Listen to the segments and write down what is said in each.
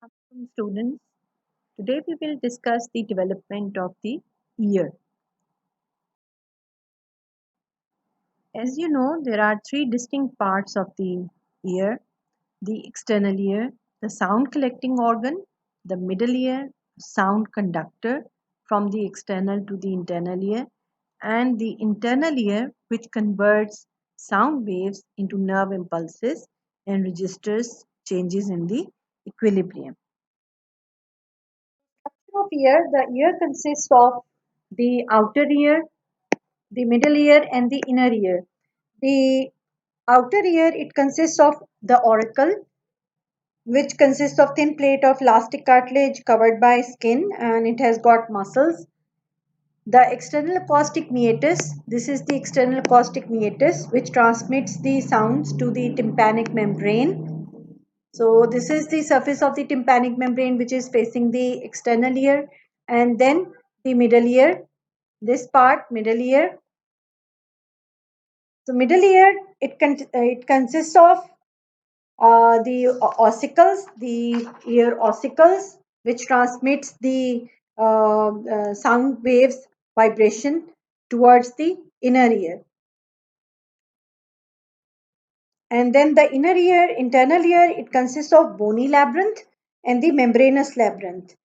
Welcome, students. Today we will discuss the development of the ear. As you know, there are three distinct parts of the ear: the external ear, the sound collecting organ; the middle ear, sound conductor from the external to the internal ear; and the internal ear, which converts sound waves into nerve impulses and registers changes in the equilibrium. Of ear, the ear consists of the outer ear, the middle ear, and the inner ear. The outer ear, it consists of the auricle, which consists of thin plate of elastic cartilage covered by skin, and it has got muscles. The external acoustic meatus, this is the external acoustic meatus, which transmits the sounds to the tympanic membrane. So this is the surface of the tympanic membrane, which is facing the external ear, and then the middle ear, this part, middle ear. So middle ear, it consists of the ossicles, the ear ossicles, which transmits the sound waves vibration towards the inner ear. And then the inner ear, internal ear, it consists of bony labyrinth and the membranous labyrinth.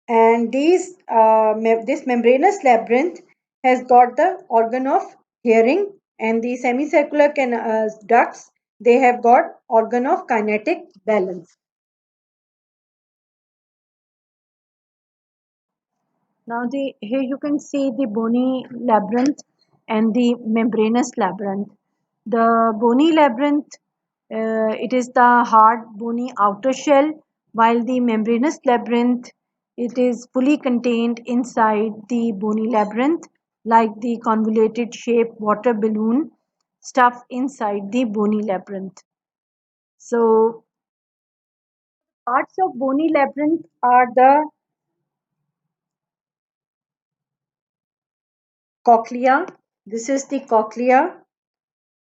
And this membranous labyrinth has got the organ of hearing, and the semicircular ducts, they have got organ of kinetic balance. Now here you can see the bony labyrinth and the membranous labyrinth. The bony labyrinth, it is the hard bony outer shell, while the membranous labyrinth, it is fully contained inside the bony labyrinth, like the convoluted shaped water balloon stuffed inside the bony labyrinth. So parts of bony labyrinth are the cochlea. This is the cochlea,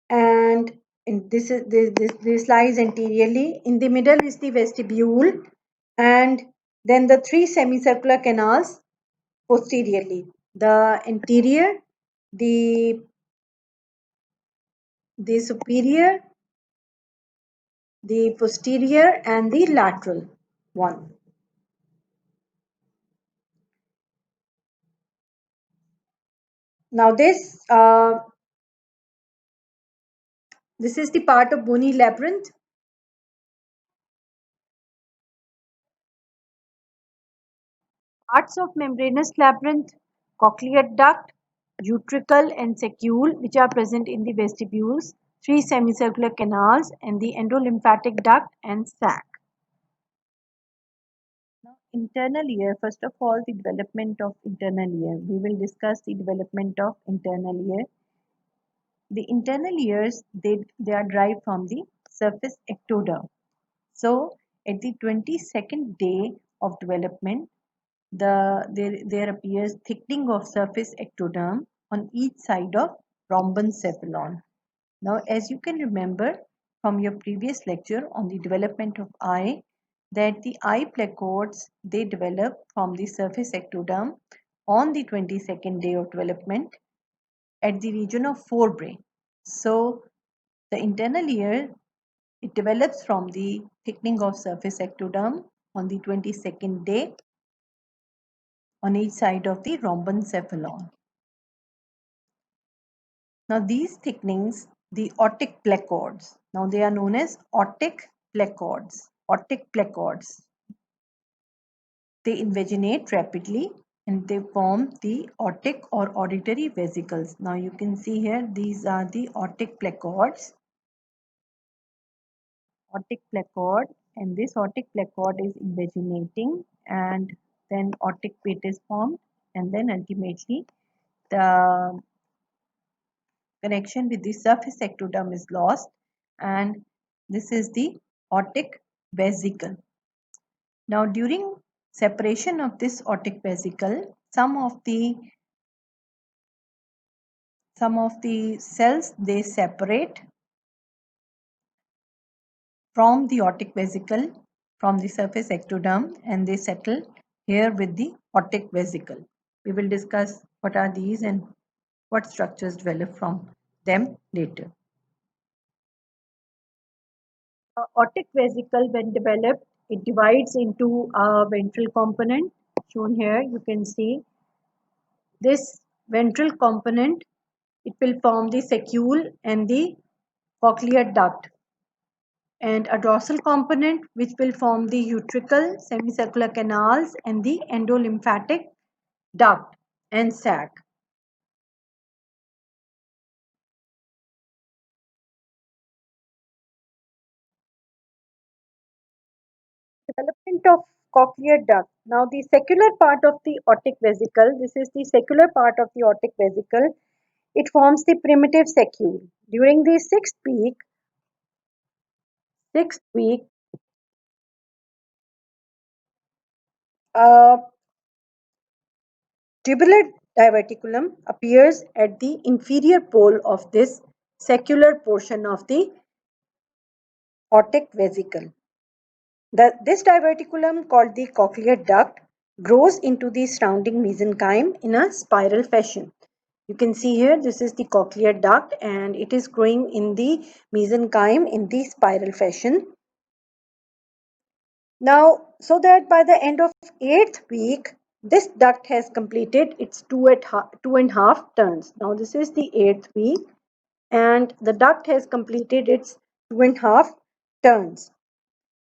and this lies anteriorly. In the middle is the vestibule, and then the three semicircular canals posteriorly: the anterior, the superior, the posterior, and the lateral one. Now this is the part of bony labyrinth. Parts of membranous labyrinth: cochlear duct, utricle and saccule, which are present in the vestibules, three semicircular canals, and the endolymphatic duct and sac. Now, internal ear, first of all, the development of internal ear. We will discuss the development of internal ear. The internal ears, they are derived from the surface ectoderm. So, at the 22nd day of development, there appears thickening of surface ectoderm on each side of rhombencephalon. Now, as you can remember from your previous lecture on the development of eye, that the eye placodes, they develop from the surface ectoderm on the 22nd day of development at the region of forebrain. So, the internal ear, it develops from the thickening of surface ectoderm on the 22nd day on each side of the rhombencephalon. Now these thickenings, the otic placodes, now they are known as otic placodes. Otic placodes. They invaginate rapidly and they form the otic or auditory vesicles. Now you can see here, these are the otic placodes. Otic placode, and this otic placode is invaginating, and then otic pit is formed, and then ultimately the connection with the surface ectoderm is lost, and this is the otic vesicle. Now during separation of this otic vesicle, some of the cells, they separate from the otic vesicle, from the surface ectoderm, and they settle here with the otic vesicle. We will discuss what are these and what structures develop from them later. Otic vesicle, when developed, it divides into a ventral component shown here. You can see this ventral component, it will form the saccule and the cochlear duct, and a dorsal component which will form the utricle, semicircular canals, and the endolymphatic duct and sac. Development of cochlear duct. Now the saccular part of the otic vesicle, this is the saccular part of the otic vesicle, it forms the primitive saccule. During the sixth week, a tubular diverticulum appears at the inferior pole of this saccular portion of the otic vesicle. This diverticulum, called the cochlear duct, grows into the surrounding mesenchyme in a spiral fashion. You can see here, this is the cochlear duct and it is growing in the mesenchyme in the spiral fashion. Now, so that by the end of 8th week, this duct has completed its 2.5 turns. Now, this is the 8th week and the duct has completed its 2.5 turns.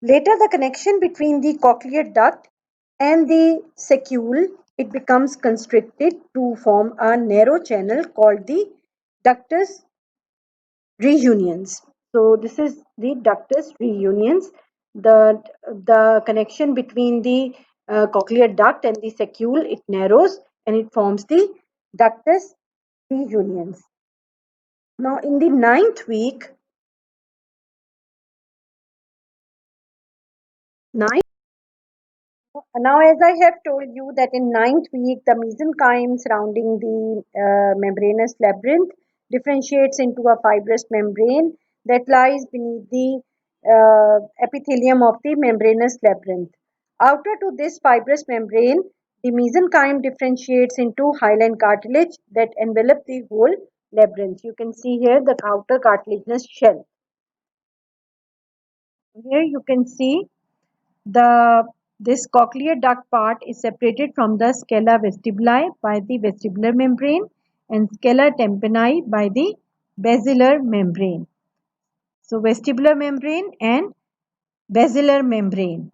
Later, the connection between the cochlear duct and the saccule, it becomes constricted to form a narrow channel called the ductus reunions. So this is the ductus reunions. The connection between the cochlear duct and the saccule, it narrows and it forms the ductus reunions. Now in the 9th week, now, as I have told you that in 9th week, the mesenchyme surrounding the membranous labyrinth differentiates into a fibrous membrane that lies beneath the epithelium of the membranous labyrinth. Outer to this fibrous membrane, the mesenchyme differentiates into hyaline cartilage that envelop the whole labyrinth. You can see here the outer cartilaginous shell. Here you can see the this cochlear duct part is separated from the scala vestibuli by the vestibular membrane and scala tympani by the basilar membrane. So vestibular membrane and basilar membrane.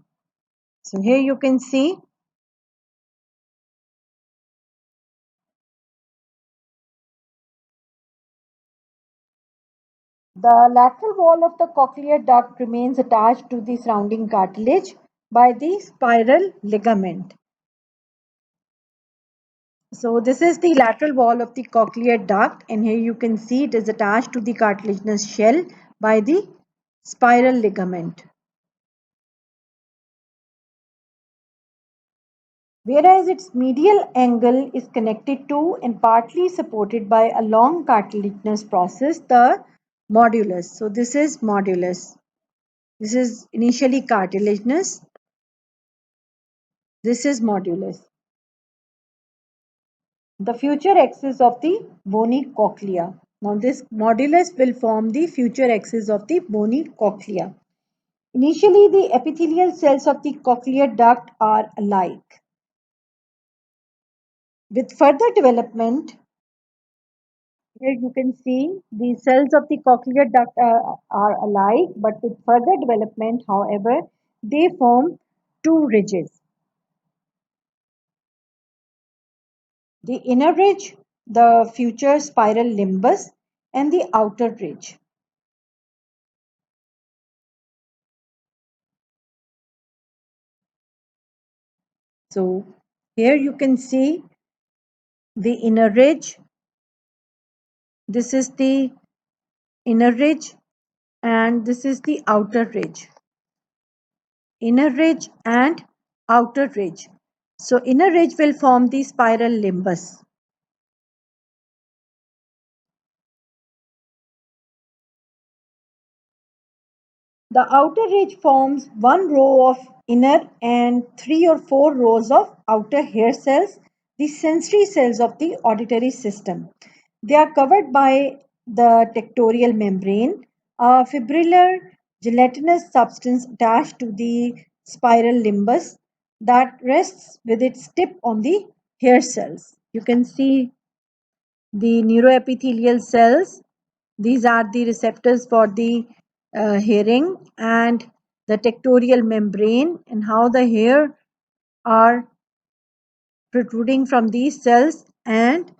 So here you can see the lateral wall of the cochlear duct remains attached to the surrounding cartilage by the spiral ligament. So this is the lateral wall of the cochlear duct and here you can see it is attached to the cartilaginous shell by the spiral ligament. Whereas its medial angle is connected to and partly supported by a long cartilaginous process, the modulus. So this is modulus. This is initially cartilaginous. This is modulus. The future axis of the bony cochlea. Now this modulus will form the future axis of the bony cochlea. Initially, the epithelial cells of the cochlear duct are alike. With further development, here you can see the cells of the cochlear duct are alike, but with further development, however, they form two ridges. The inner ridge, the future spiral limbus, and the outer ridge. So here you can see the inner ridge. This is the inner ridge and this is the outer ridge. Inner ridge and outer ridge. So inner ridge will form the spiral limbus. The outer ridge forms one row of inner and three or four rows of outer hair cells, the sensory cells of the auditory system. They are covered by the tectorial membrane, a fibrillar gelatinous substance attached to the spiral limbus that rests with its tip on the hair cells. You can see the neuroepithelial cells. These are the receptors for the hearing, and the tectorial membrane, and how the hair are protruding from these cells, and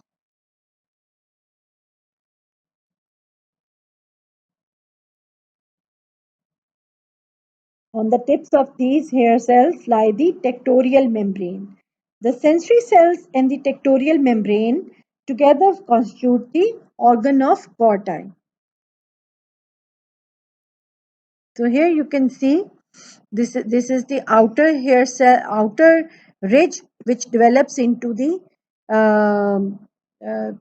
on the tips of these hair cells lie the tectorial membrane. The sensory cells and the tectorial membrane together constitute the organ of Corti. So here you can see this is the outer hair cell, outer ridge, which develops into the um, uh,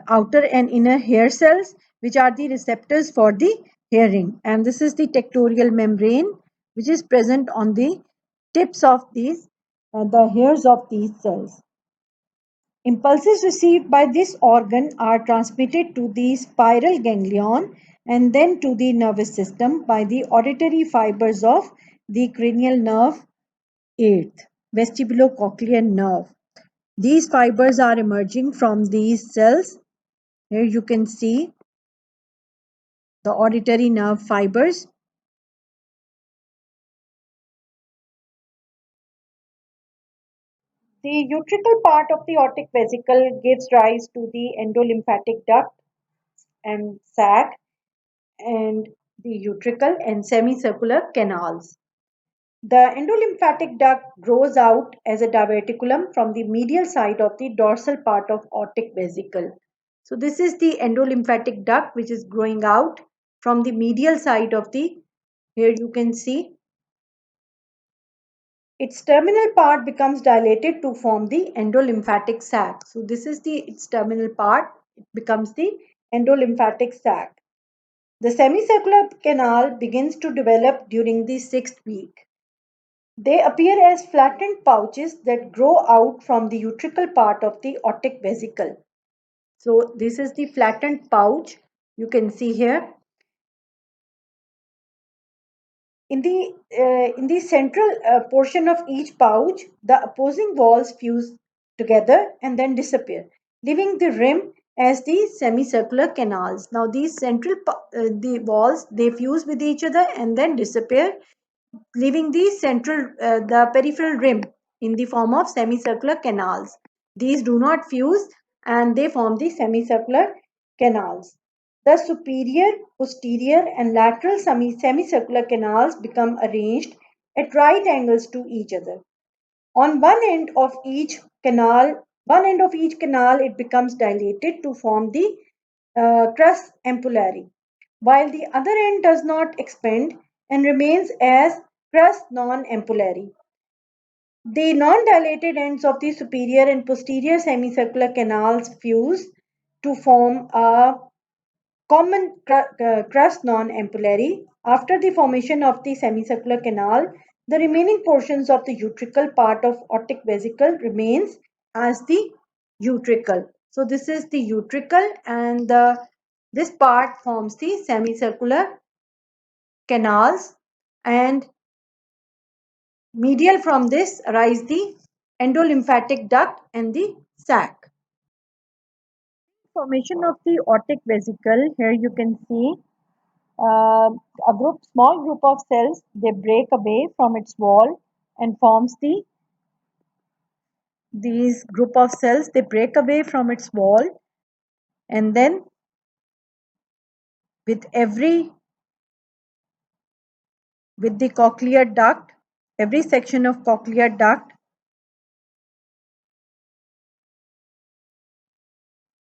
outer and inner hair cells, which are the receptors for the hearing. And this is the tectorial membrane, which is present on the tips of these the hairs of these cells. Impulses received by this organ are transmitted to the spiral ganglion and then to the nervous system by the auditory fibers of the cranial nerve 8th, vestibulocochlear nerve. These fibers are emerging from these cells. Here you can see the auditory nerve fibers. The utricle part of the aortic vesicle gives rise to the endolymphatic duct and sac, and the utricle and semicircular canals. The endolymphatic duct grows out as a diverticulum from the medial side of the dorsal part of aortic vesicle. So this is the endolymphatic duct which is growing out from the medial side of the, here you can see, its terminal part becomes dilated to form the endolymphatic sac. So this is the its terminal part, it becomes the endolymphatic sac. The semicircular canal begins to develop during the 6th week. They appear as flattened pouches that grow out from the utricle part of the aortic vesicle. So this is the flattened pouch you can see here. In the central portion of each pouch, the opposing walls fuse together and then disappear, leaving the rim as the semicircular canals. Now these the walls, they fuse with each other and then disappear, leaving the peripheral rim in the form of semicircular canals. These do not fuse and they form the semicircular canals. The superior, posterior, and lateral semicircular canals become arranged at right angles to each other. On one end of each canal, it becomes dilated to form the crus ampullari, while the other end does not expand and remains as crus non-ampullari. The non-dilated ends of the superior and posterior semicircular canals fuse to form a common crus non-ampullary. After the formation of the semicircular canal, the remaining portions of the utricle part of aortic vesicle remains as the utricle. So this is the utricle, and this part forms the semicircular canals, and medial from this arise the endolymphatic duct and the sac. Formation of the aortic vesicle, here you can see small group of cells, they break away from its wall and forms these group of cells, they break away from its wall, and then with the cochlear duct, every section of cochlear duct,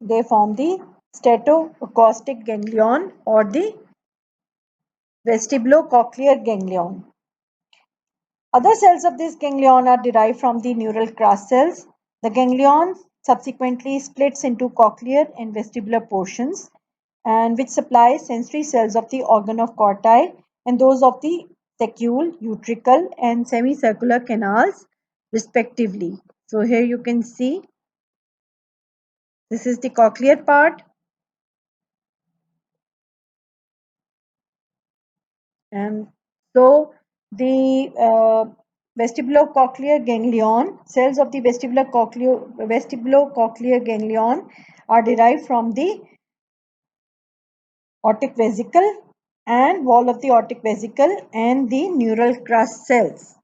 they form the statoacoustic ganglion or the vestibulocochlear ganglion. Other cells of this ganglion are derived from the neural crus cells. The ganglion subsequently splits into cochlear and vestibular portions, and which supply sensory cells of the organ of Corti, and those of the saccule, utricle, and semicircular canals respectively. So here you can see this is the cochlear part, and so the vestibulocochlear ganglion, cells of the vestibulocochlear ganglion are derived from the aortic vesicle and wall of the aortic vesicle and the neural crust cells.